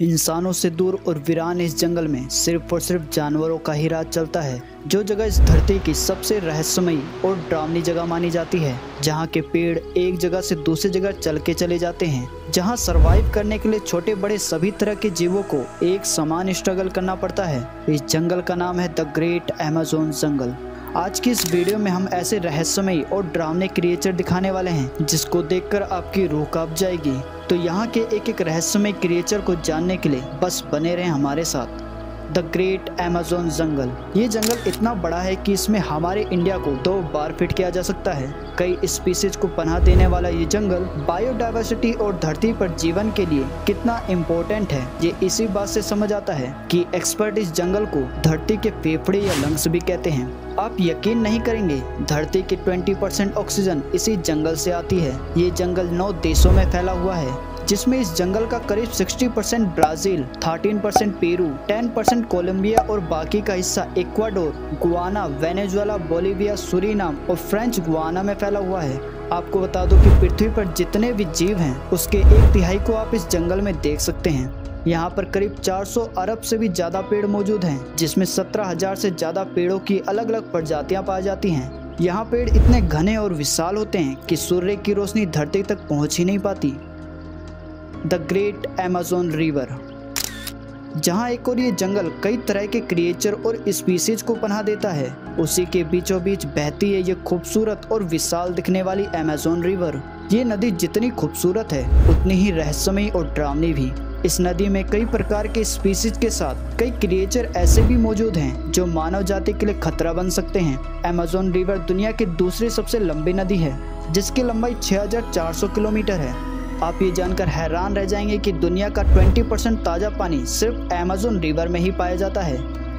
इंसानों से दूर और वीरान इस जंगल में सिर्फ और सिर्फ जानवरों का ही राज चलता है। जो जगह इस धरती की सबसे रहस्यमयी और डरावनी जगह मानी जाती है, जहाँ के पेड़ एक जगह से दूसरी जगह चल के चले जाते हैं, जहाँ सरवाइव करने के लिए छोटे बड़े सभी तरह के जीवों को एक समान स्ट्रगल करना पड़ता है। इस जंगल का नाम है द ग्रेट अमेज़न जंगल। आज की इस वीडियो में हम ऐसे रहस्यमयी और डरावने क्रिएचर दिखाने वाले हैं जिसको देखकर आपकी रूह कांप जाएगी। तो यहाँ के एक एक रहस्यमय क्रिएचर को जानने के लिए बस बने रहें हमारे साथ। द ग्रेट अमेज़न जंगल। ये जंगल इतना बड़ा है कि इसमें हमारे इंडिया को 2 बार फिट किया जा सकता है। कई स्पीसीज को पनाह देने वाला ये जंगल बायोडाइवर्सिटी और धरती पर जीवन के लिए कितना इम्पोर्टेंट है, ये इसी बात से समझ आता है कि एक्सपर्ट इस जंगल को धरती के फेफड़े या लंग्स भी कहते हैं। आप यकीन नहीं करेंगे, धरती की 20% ऑक्सीजन इसी जंगल से आती है। ये जंगल 9 देशों में फैला हुआ है, जिसमें इस जंगल का करीब 60% ब्राजील, 13% पेरू, 10% कोलंबिया और बाकी का हिस्सा Ecuador, Guana, Venezuela, Bolivia, Suriname और फ्रेंच गुआना में फैला हुआ है। आपको बता दूं कि पृथ्वी पर जितने भी जीव हैं उसके 1/3 को आप इस जंगल में देख सकते हैं। यहाँ पर करीब 400 अरब से भी ज्यादा पेड़ मौजूद हैं, जिसमें 17,000 से ज्यादा पेड़ों की अलग अलग प्रजातियां पाई जाती हैं। यहाँ पेड़ इतने घने और विशाल होते हैं कि सूर्य की रोशनी धरती तक पहुँच ही नहीं पाती। The great Amazon river. जहाँ एक और ये जंगल कई तरह के क्रिएचर और स्पीसीज को पनाह देता है, उसी के बीचों बीच बहती है ये खूबसूरत और विशाल दिखने वाली अमेज़न रिवर। ये नदी जितनी खूबसूरत है उतनी ही रहस्यमयी और डरावनी भी। इस नदी में कई प्रकार के स्पीसीज के साथ कई क्रिएचर ऐसे भी मौजूद हैं जो मानव जाति के लिए खतरा बन सकते हैं। अमेज़न रिवर दुनिया की दूसरी सबसे लंबी नदी है, जिसकी लंबाई 6400 किलोमीटर है। आप ये जानकर हैरान रह जाएंगे कि दुनिया का 20% ताज़ा पानी सिर्फ अमेज़न रिवर में ही पाया जाता है।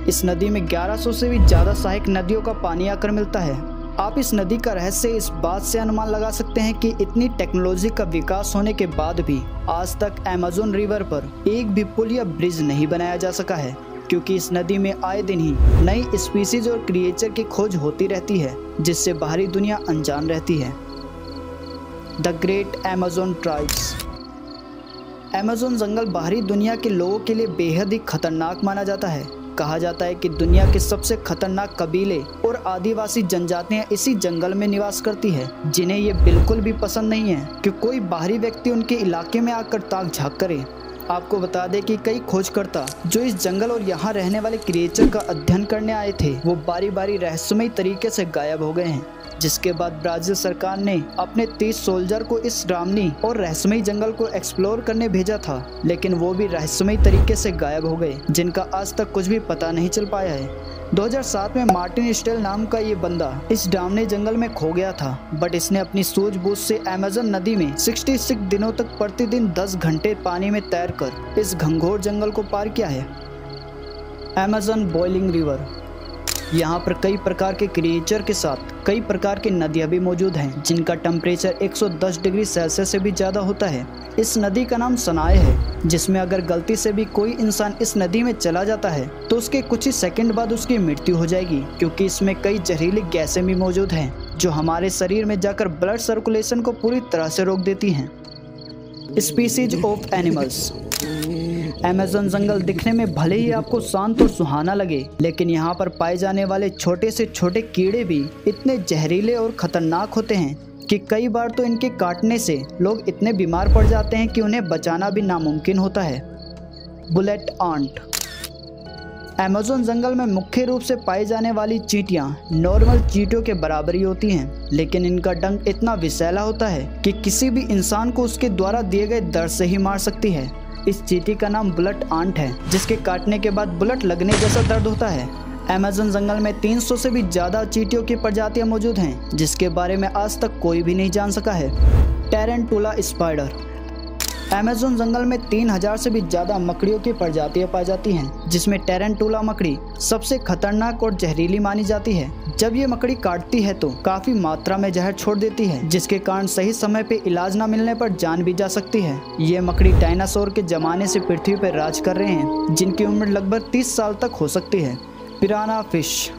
इस नदी में 1100 से भी ज़्यादा सहायक नदियों का पानी आकर मिलता है। आप इस नदी का रहस्य इस बात से अनुमान लगा सकते हैं कि इतनी टेक्नोलॉजी का विकास होने के बाद भी आज तक अमेज़न रिवर पर एक भी पुल या ब्रिज नहीं बनाया जा सका है, क्योंकि इस नदी में आए दिन ही नई स्पीसीज और क्रिएचर की खोज होती रहती है, जिससे बाहरी दुनिया अनजान रहती है। The great Amazon tribes. Amazon जंगल बाहरी दुनिया के लोगों के लिए बेहद ही खतरनाक माना जाता है। कहा जाता है कि दुनिया के सबसे खतरनाक कबीले और आदिवासी जनजातियां इसी जंगल में निवास करती है, जिन्हें ये बिल्कुल भी पसंद नहीं है कि कोई बाहरी व्यक्ति उनके इलाके में आकर ताक झांक करे। आपको बता दें कि कई खोजकर्ता जो इस जंगल और यहाँ रहने वाले क्रिएचर का अध्ययन करने आए थे, वो बारी बारी रहस्यमयी तरीके से गायब हो गए हैं, जिसके बाद ब्राजील सरकार ने अपने 30 सोल्जर को इस डरावनी और रहस्यमयी जंगल को एक्सप्लोर करने भेजा था, लेकिन वो भी रहस्यमयी तरीके से गायब हो गए, जिनका आज तक कुछ भी पता नहीं चल पाया है। 2007 में मार्टिन स्टेल नाम का ये बंदा इस डरावने जंगल में खो गया था, बट इसने अपनी सूझबूझ से अमेज़न नदी में 66 दिनों तक प्रतिदिन 10 घंटे पानी में तैरकर इस घंघोर जंगल को पार किया है। Amazon boiling river. यहाँ पर कई प्रकार के क्रिएचर के साथ कई प्रकार की नदियाँ भी मौजूद हैं, जिनका टेम्परेचर 110 डिग्री सेल्सियस से भी ज़्यादा होता है। इस नदी का नाम सनाए है, जिसमें अगर गलती से भी कोई इंसान इस नदी में चला जाता है तो उसके कुछ ही सेकंड बाद उसकी मृत्यु हो जाएगी, क्योंकि इसमें कई जहरीली गैसें भी मौजूद हैं जो हमारे शरीर में जाकर ब्लड सर्कुलेशन को पूरी तरह से रोक देती हैं। Species of animals. अमेज़न जंगल दिखने में भले ही आपको शांत और सुहाना लगे, लेकिन यहाँ पर पाए जाने वाले छोटे से छोटे कीड़े भी इतने जहरीले और खतरनाक होते हैं कि कई बार तो इनके काटने से लोग इतने बीमार पड़ जाते हैं कि उन्हें बचाना भी नामुमकिन होता है। Bullet aunt. अमेज़न जंगल में मुख्य रूप से पाई जाने वाली चींटियां नॉर्मल चींटियों के बराबर ही होती हैं, लेकिन इनका डंक इतना विषैला होता है कि किसी भी इंसान को उसके द्वारा दिए गए दर्द से ही मार सकती है। इस चींटी का नाम बुलेट आंट है, जिसके काटने के बाद बुलेट लगने जैसा दर्द होता है। अमेज़न जंगल में 300 से भी ज़्यादा चींटियों की प्रजातियां मौजूद हैं, जिसके बारे में आज तक कोई भी नहीं जान सका है। टैरेंटुला स्पाइडर। अमेज़न जंगल में 3000 से भी ज़्यादा मकड़ियों की प्रजातियां पाई जाती हैं, जिसमें टैरेंटुला मकड़ी सबसे खतरनाक और जहरीली मानी जाती है। जब ये मकड़ी काटती है तो काफ़ी मात्रा में जहर छोड़ देती है, जिसके कारण सही समय पे इलाज न मिलने पर जान भी जा सकती है। ये मकड़ी डायनासोर के ज़माने से पृथ्वी पर राज कर रहे हैं, जिनकी उम्र लगभग 30 साल तक हो सकती है। पिराना फिश।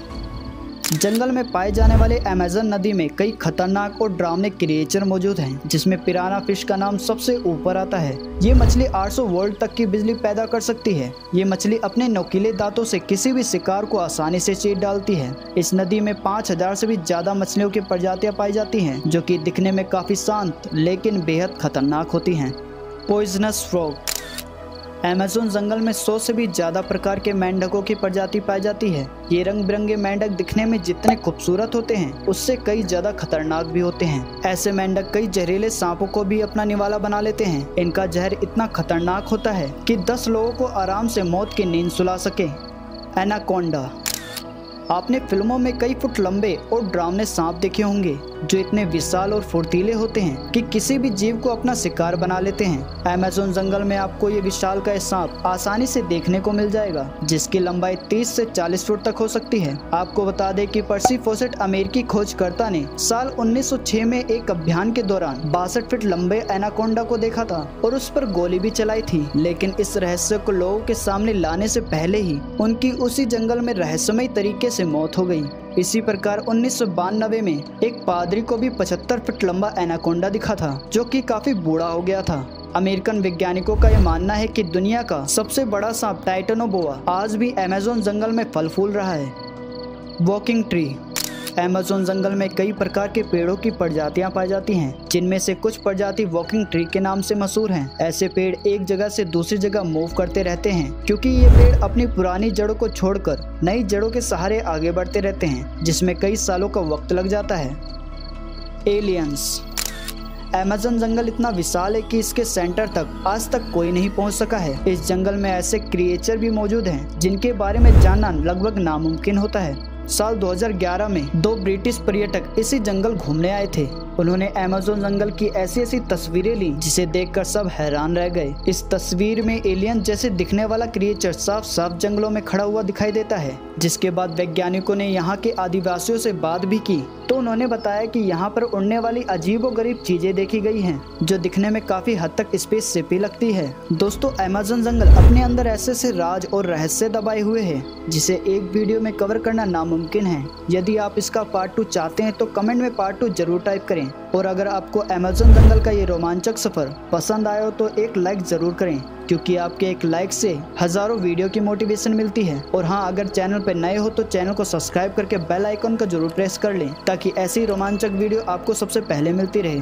जंगल में पाए जाने वाले अमेज़न नदी में कई खतरनाक और डरावने क्रिएचर मौजूद हैं, जिसमें पिराना फिश का नाम सबसे ऊपर आता है। ये मछली 800 वोल्ट तक की बिजली पैदा कर सकती है। ये मछली अपने नुकीले दांतों से किसी भी शिकार को आसानी से चीर डालती है। इस नदी में 5000 से भी ज्यादा मछलियों की प्रजातियां पाई जाती हैं, जो कि दिखने में काफी शांत लेकिन बेहद खतरनाक होती हैं। Poisonous frog. अमेज़न जंगल में 100 से भी ज्यादा प्रकार के मेंढकों की प्रजाति पाई जाती है। ये रंग बिरंगे मेंढक दिखने में जितने खूबसूरत होते हैं, उससे कई ज्यादा खतरनाक भी होते हैं। ऐसे मेंढक कई जहरीले सांपों को भी अपना निवाला बना लेते हैं। इनका जहर इतना खतरनाक होता है कि 10 लोगों को आराम से मौत की नींद सुला सके। एनाकोंडा। आपने फिल्मों में कई फुट लंबे और डरावने सांप देखे होंगे, जो इतने विशाल और फुर्तीले होते हैं कि किसी भी जीव को अपना शिकार बना लेते हैं। अमेज़न जंगल में आपको ये विशालकाय सांप आसानी से देखने को मिल जाएगा, जिसकी लंबाई 30 से 40 फुट तक हो सकती है। आपको बता दें कि पर्सी फोसेट अमेरिकी खोजकर्ता ने साल 1906 में एक अभियान के दौरान 62 फीट लंबे एनाकोंडा को देखा था और उस पर गोली भी चलाई थी, लेकिन इस रहस्य को लोगों के सामने लाने से पहले ही उनकी उसी जंगल में रहस्यमय तरीके से मौत हो गई। इसी प्रकार 1992 में एक पादरी को भी 75 फीट लंबा एनाकोंडा दिखा था, जो कि काफी बूढ़ा हो गया था। अमेरिकन वैज्ञानिकों का यह मानना है कि दुनिया का सबसे बड़ा सांप टाइटेनोबोआ आज भी अमेज़न जंगल में फल फूल रहा है। Walking tree. अमेज़न जंगल में कई प्रकार के पेड़ों की प्रजातियां पाई जाती हैं, जिनमें से कुछ प्रजाति वॉकिंग ट्री के नाम से मशहूर हैं। ऐसे पेड़ एक जगह से दूसरी जगह मूव करते रहते हैं, क्योंकि ये पेड़ अपनी पुरानी जड़ों को छोड़कर नई जड़ों के सहारे आगे बढ़ते रहते हैं, जिसमें कई सालों का वक्त लग जाता है। एलियंस। अमेज़न जंगल इतना विशाल है कि इसके सेंटर तक आज तक कोई नहीं पहुंच सका है। इस जंगल में ऐसे क्रिएचर भी मौजूद हैं, जिनके बारे में जानना लगभग नामुमकिन होता है। साल 2011 में 2 ब्रिटिश पर्यटक इसी जंगल घूमने आए थे। उन्होंने अमेज़न जंगल की ऐसी तस्वीरें ली, जिसे देखकर सब हैरान रह गए। इस तस्वीर में एलियन जैसे दिखने वाला क्रिएचर साफ साफ जंगलों में खड़ा हुआ दिखाई देता है। जिसके बाद वैज्ञानिकों ने यहाँ के आदिवासियों से बात भी की, तो उन्होंने बताया कि यहाँ पर उड़ने वाली अजीबोगरीब चीजें देखी गई हैं, जो दिखने में काफी हद तक स्पेसशिप ही लगती है। दोस्तों, अमेज़न जंगल अपने अंदर ऐसे राज और रहस्य दबाए हुए है, जिसे एक वीडियो में कवर करना नामुमकिन है। यदि आप इसका पार्ट 2 चाहते हैं तो कमेंट में पार्ट 2 जरूर टाइप करें। और अगर आपको अमेज़न जंगल का ये रोमांचक सफर पसंद आया हो तो एक लाइक जरूर करें, क्योंकि आपके एक लाइक से हजारों वीडियो की मोटिवेशन मिलती है। और हाँ, अगर चैनल पर नए हो तो चैनल को सब्सक्राइब करके बेल आइकन को जरूर प्रेस कर लें, ताकि ऐसी रोमांचक वीडियो आपको सबसे पहले मिलती रहे।